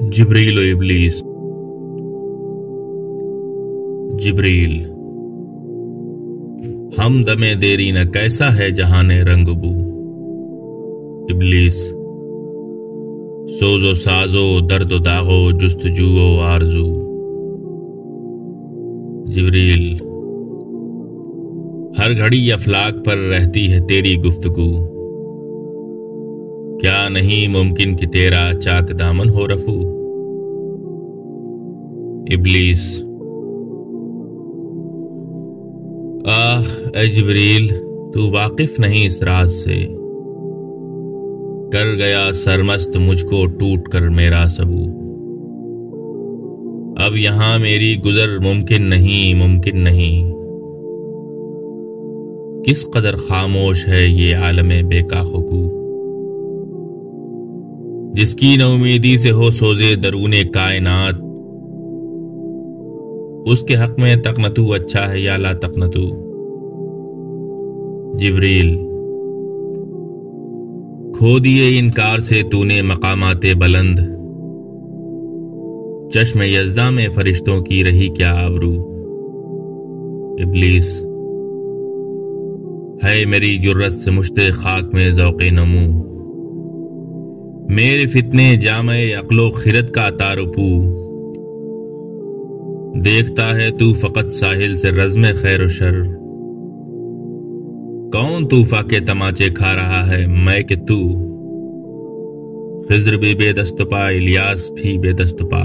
جبریل و ابلیس۔ جبریل: ہم دمے دیری نہ کیسا ہے جہان رنگ بو۔ ابلیس: سوز و سازو درد و داغو جستجو و آرزو۔ جبریل: ہر گھڑی افلاک پر رہتی ہے تیری گفتگو، کیا نہیں ممکن کہ تیرا چاک دامن ہو رفو۔ ابلیس: آہ اے جبریل، تو واقف نہیں اس راز سے، کر گیا سرمست مجھ کو ٹوٹ کر میرا سبو۔ اب یہاں میری گزر ممکن نہیں، کس قدر خاموش ہے یہ عالم بے کاخ و کو، جس کی نہ امیدی سے ہو سوزے درون کائنات، اس کے حق میں تقنتو اچھا ہے یا لا تقنتو۔ جبریل: کھو دیے انکار سے تو نے مقامات بلند، چشم یزداں میں فرشتوں کی رہی کیا آبرو۔ ابلیس: ہے میری جرت سے مشتے خاک میں ذوق نمو، میرے فتنے جامع عقل و خرد کا تارپو، دیکھتا ہے تو فقط ساحل سے رزم خیر و شر، کون طوفا کے تماچے کھا رہا ہے میں کہ تو، خضر بھی بے دست پا الیاس بھی بے دست پا،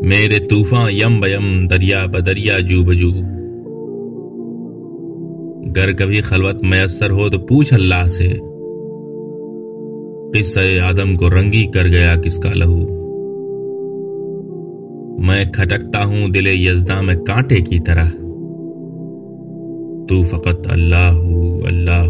میرے طوفان یم بیم دریا بدریا جو بجو، گر کبھی خلوت میسر ہو تو پوچھ اللہ سے، قصہ آدم کو رنگی کر گیا کس کا لہو، میں کھٹکتا ہوں دل یزداں میں کانٹے کی طرح، تو فقط اللہ اللہ